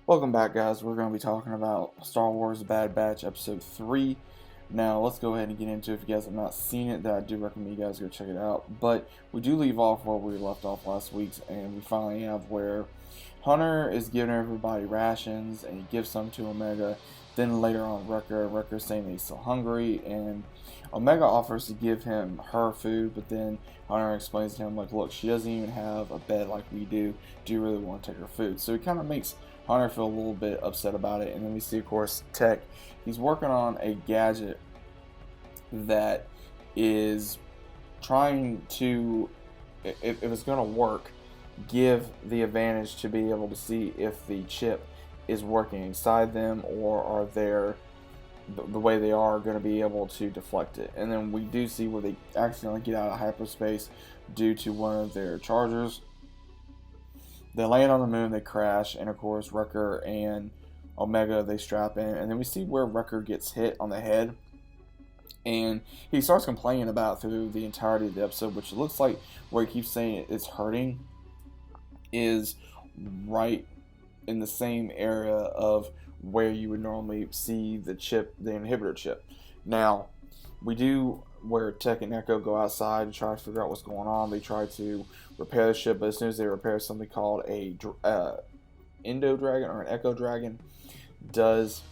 Welcome back, guys. We're going to be talking about Star Wars The Bad Batch Episode 3. Now, let's go ahead and get into it. If you guys have not seen it, then I do recommend you guys go check it out. But we do leave off where we left off last week, and we finally have where Hunter is giving everybody rations, and he gives some to Omega. Then later on, Wrecker's saying that he's still hungry, and Omega offers to give him her food, but then Hunter explains to him, like, look, she doesn't even have a bed like we do. Do you really want to take her food? So he kind of makes Hunter feel a little bit upset about it, and then we see, of course, Tech. He's working on a gadget that is trying to, if it's going to work, give the advantage to be able to see if the chip is working inside them, or are they the way they are going to be able to deflect it. And then we do see where they accidentally get out of hyperspace due to one of their chargers. They land on the moon, they crash, and of course Wrecker and Omega, they strap in, and then we see where Wrecker gets hit on the head, and he starts complaining about it through the entirety of the episode, which looks like where he keeps saying it's hurting is right in the same area of where you would normally see the chip, the inhibitor chip. Now, we do where Tech and Echo go outside to try to figure out what's going on. They try to repair the ship, but as soon as they repair something called a Endo Dragon or an Echo Dragon, does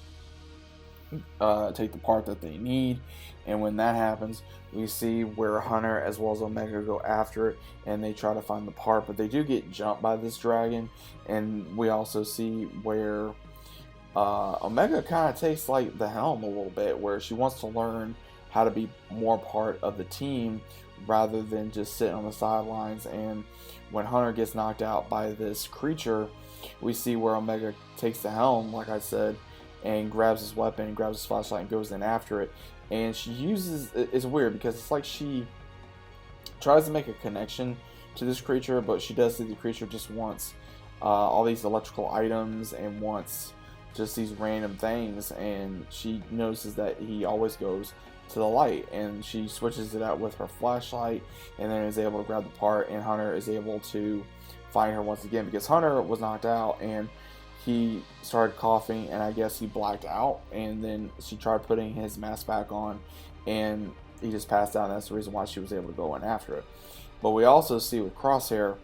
take the part that they need. And when that happens, we see where Hunter as well as Omega go after it, and they try to find the part, but they do get jumped by this dragon. And we also see where Omega kind of takes like the helm a little bit, where she wants to learn how to be more part of the team rather than just sitting on the sidelines. And when Hunter gets knocked out by this creature, we see where Omega takes the helm, like I said, and grabs his weapon, grabs his flashlight, and goes in after it. And she uses, it's weird because it's like she tries to make a connection to this creature, but she does see the creature just wants all these electrical items and wants just these random things, and she notices that he always goes to the light, and she switches it out with her flashlight, and then is able to grab the part, and Hunter is able to find her once again, because Hunter was knocked out and he started coughing, and I guess he blacked out, and then she tried putting his mask back on, and he just passed out, and that's the reason why she was able to go in after it. But we also see with Crosshair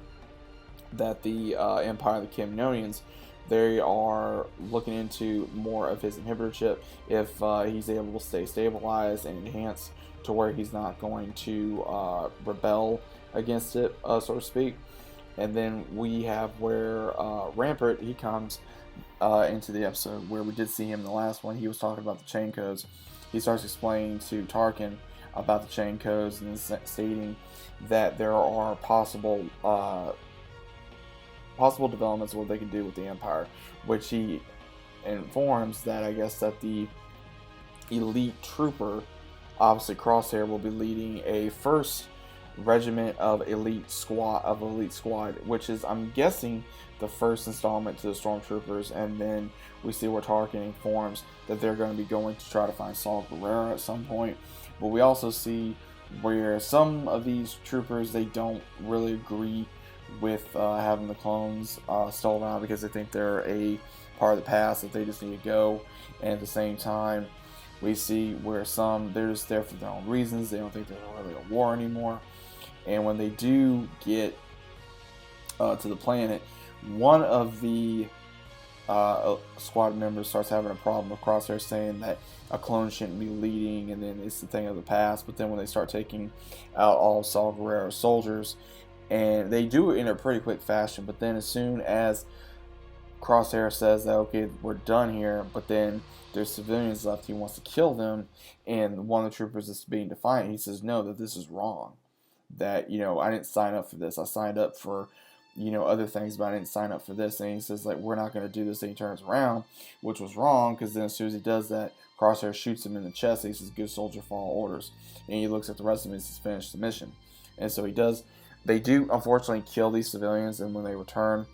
that the Empire, the Kaminoans, they are looking into more of his inhibitor chip, if he's able to stay stabilized and enhanced to where he's not going to rebel against it, so to speak. And then we have where Rampart, he comes into the episode, where we did see him in the last one. He was talking about the chain codes. He starts explaining to Tarkin about the chain codes, and stating that there are possible developments of what they can do with the Empire, which he informs that I guess that the elite trooper, obviously Crosshair, will be leading a first regiment of elite squad, which is, I'm guessing, the first installment to the stormtroopers. And then we see where Tarkin informs that they're going to be going to try to find Saw Gerrera at some point. But we also see where some of these troopers, they don't really agree with having the clones still around, because they think they're a part of the past that they just need to go. And at the same time, we see where some, they're just there for their own reasons. They don't think there's really a war anymore. And when they do get to the planet, one of the squad members starts having a problem with Crosshair, saying that a clone shouldn't be leading, and then it's the thing of the past. But then when they start taking out all of Saw Gerrera's soldiers, and they do it in a pretty quick fashion, but then as soon as Crosshair says that, okay, we're done here, but then there's civilians left, he wants to kill them, and one of the troopers is being defiant. He says, no, that this is wrong. That, I didn't sign up for this. I signed up for, other things, but I didn't sign up for this. And he says, like, we're not going to do this. And he turns around, which was wrong, because then as soon as he does that, Crosshair shoots him in the chest. And he says, good soldier, follow orders. And he looks at the rest of him and says, finish the mission. And so he does. They do, unfortunately, kill these civilians, and when they return,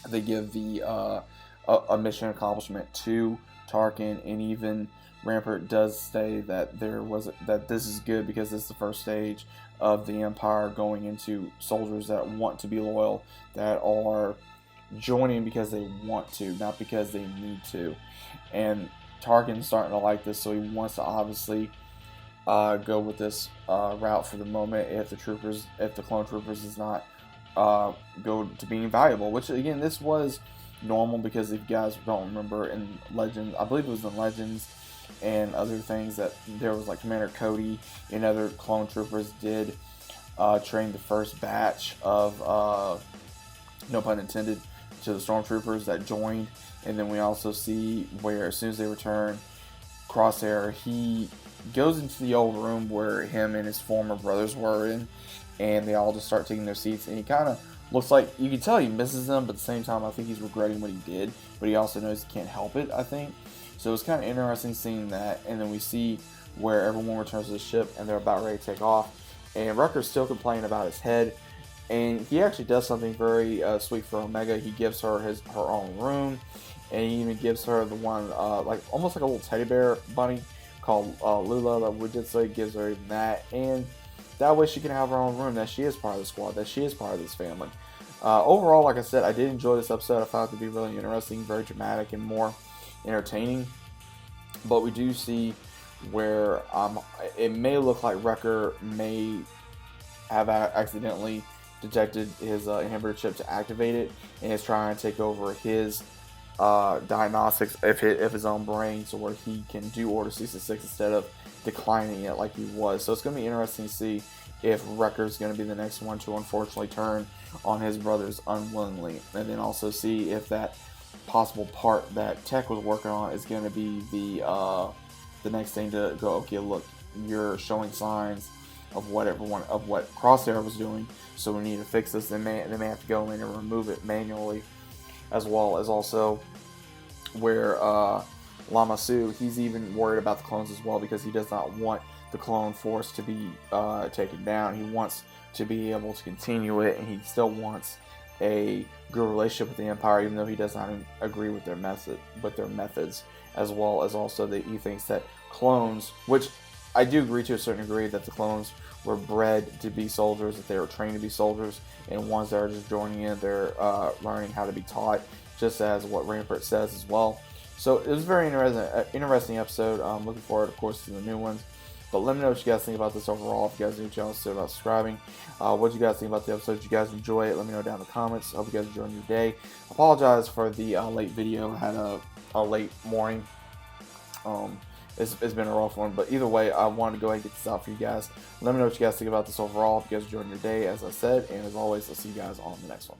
they give the a mission accomplishment to Tarkin, and even Rampart does say that that this is good, because this is the first stage of the Empire going into soldiers that want to be loyal, that are joining because they want to, not because they need to. And Tarkin's starting to like this, so he wants to obviously go with this route for the moment. If the clone troopers does not go to being valuable, which again, this was normal because if you guys don't remember in Legends, I believe it was in Legends and other things, that there was like Commander Cody and other clone troopers did train the first batch of no pun intended to the stormtroopers that joined. And then we also see where as soon as they return, Crosshair, he goes into the old room where him and his former brothers were in, and they all just start taking their seats, and he kind of looks like, you can tell he misses them, but at the same time I think he's regretting what he did, but he also knows he can't help it, I think. So it's kind of interesting seeing that. And then we see where everyone returns to the ship and they're about ready to take off, and Wrecker's still complaining about his head, and he actually does something very sweet for Omega. He gives her her own room, and he even gives her the one like almost like a little teddy bear bunny called Lula, that we did say, gives her even that, and that way she can have her own room, that she is part of the squad, that she is part of this family. Overall, like I said, I did enjoy this episode. I found it to be really interesting, very dramatic, and more entertaining. But we do see where it may look like Wrecker may have accidentally detected his inhibitor chip to activate it, and is trying to take over his diagnostics of his own brain, so where he can do Order 66 instead of declining it like he was. So it's going to be interesting to see if Wrecker's going to be the next one to unfortunately turn on his brothers unwillingly, and then also see if that possible part that Tech was working on is going to be the next thing to go, okay, look, you're showing signs of what Crosshair was doing, so we need to fix this. They may have to go in and remove it manually, as well as also where Lama Su, he's even worried about the clones as well, because he does not want the clone force to be taken down. He wants to be able to continue it, and he still wants a good relationship with the Empire, even though he does not agree with their methods, as well as also that he thinks that clones, which I do agree to a certain degree, that the clones were bred to be soldiers, that they were trained to be soldiers, and ones that are just joining in, they're learning how to be taught, just as what Rampart says as well. So it was a very interesting episode. I'm looking forward, of course, to the new ones. But let me know what you guys think about this overall. If you guys need to channel, about subscribing. What do you guys think about the episode? Did you guys enjoy it? Let me know down in the comments. I hope you guys enjoyed your day. I apologize for the late video. I had a late morning. It's been a rough one, but either way, I wanted to go ahead and get this out for you guys. Let me know what you guys think about this overall. If you guys enjoyed your day, as I said, and as always, I'll see you guys on the next one.